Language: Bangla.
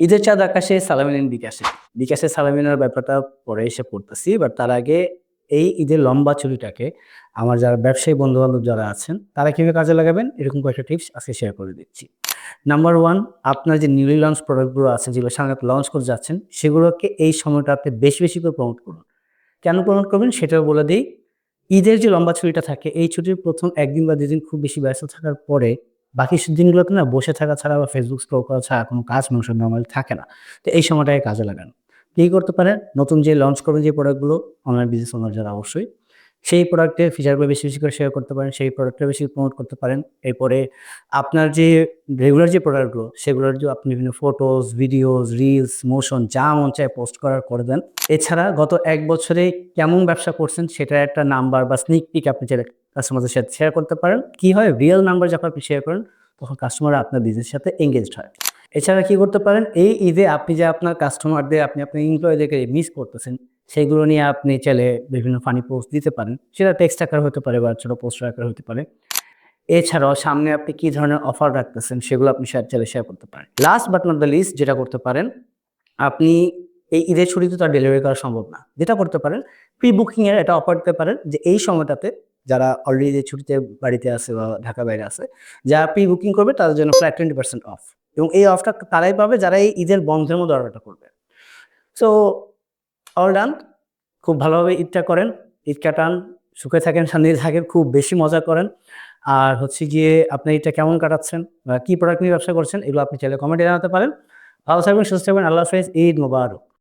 ঈদের চাঁদ আকাশে সালামি নিন বিকাশে। বিকাশে সালামি নেওয়ার ব্যাপারটা পরে এসে পড়তেছি। বাট তার আগে এই ঈদের লম্বা ছুটিটাকে আমার যারা ব্যবসায়ী বন্ধু-বান্ধব যারা আছেন, তারা কিভাবে কাজে লাগাবেন এরকম কয়েকটা টিপস আজকে শেয়ার করে দিচ্ছি। নাম্বার 1, আপনার যে নিউলি লঞ্চ প্রোডাক্ট গুলো আছে যেগুলো সামনে আপনি লঞ্চ করতে যাচ্ছেন, সেগুলোকে এই সময়টাতে বেশি, বেশি করে প্রমোট করুন। কেন প্রমোট করবেন সেটাও বলে দেই। ঈদের যে লম্বা ছুটিটা থাকে, এই ছুটির ১ম ১ দিন বা ২ দিন খুব বেশি ব্যস্ত থাকার পরে বাকি দিনগুলোতে না বসে থাকা ছাড়া বা Facebook স্ক্রল করা ছাড়া কোনো কাজ মানুষের নরমালি থাকে না। তো এই সময়টাকে কাজে লাগান। কি করতে পারেন? নতুন যে লঞ্চ করবেন যে প্রোডাক্টগুলো অনলাইন বিজনেস ওনার যারা অবশ্যই, সেই প্রোডাক্টের ফিচারগুলো বেশি, বেশি করে শেয়ার করতে পারেন। সেই প্রোডাক্টটা বেশি প্রমোট করতে পারেন। এরপরে আপনার যে রেগুলার যে প্রোডাক্টগুলো সেগুলোর যে আপনি বিভিন্ন ফটোস, ভিডিওস, রিলস, মোশন যা মন চায় পোস্ট করার করে দেন। এছাড়া গত ১ বছরে কেমন ব্যবসা করছেন সেটার একটা নাম্বার বা স্নিক পিক আপনি চাইলে কাস্টমারদের সাথে শেয়ার করতে পারেন। কি হয়? রিয়াল নাম্বার যখন আপনি শেয়ার করেন তখন কাস্টমাররা আপনার বিজনেসের সাথে এনগেজড হয়। এছাড়া কি করতে পারেন? এই ঈদে আপনি যে আপনার কাস্টমারদের আপনি আপনার এমপ্লয়িদেরকে মিস করতেছেন, সেগুলো নিয়ে আপনি চাইলে বিভিন্ন ফানি পোস্ট দিতে পারেন। সেটা টেক্সট আকারে হতে পারে বা ছোট পোস্টার আকারে হতে পারে। এছাড়াও সামনে আপনি কি ধরনের অফার রাখতেছেন সেগুলো আপনি চাইলে শেয়ার করতে পারেন। Last but not the least যেটা করতে পারেন, আপনি এই ঈদের ছুটিতে তো আর ডেলিভারি করা সম্ভব না। যেটা করতে পারেন, প্রি বুকিং এর একটা অফার দিতে পারেন যে এই সময়টাতে যারা অলরেডি যে ছুটিতে বাড়িতে আছে বা ঢাকার বাইরে আছে, যারা প্রি বুকিং করবে তাদের জন্য ফ্ল্যাট 20% অফ। এবং এই অফটা তারাই পাবে যারা এই ঈদের বন্ধের মধ্যে অর্ডারটা করবে। So all done. খুব ভালোভাবে ঈদটা করেন, ঈদ কাটান, সুখে থাকেন, শান্তিতে থাকেন, খুব বেশি মজা করেন। আর হচ্ছে গিয়ে আপনি ঈদটা কেমন কাটাচ্ছেন বা কি প্রোডাক্ট নিয়ে ব্যবসা করছেন এগুলো আপনি চাইলে কমেন্টে জানাতে পারেন। ভালো থাকবেন, সুস্থ থাকবেন। আল্লাহ হাফেজ। ঈদ মোবারক।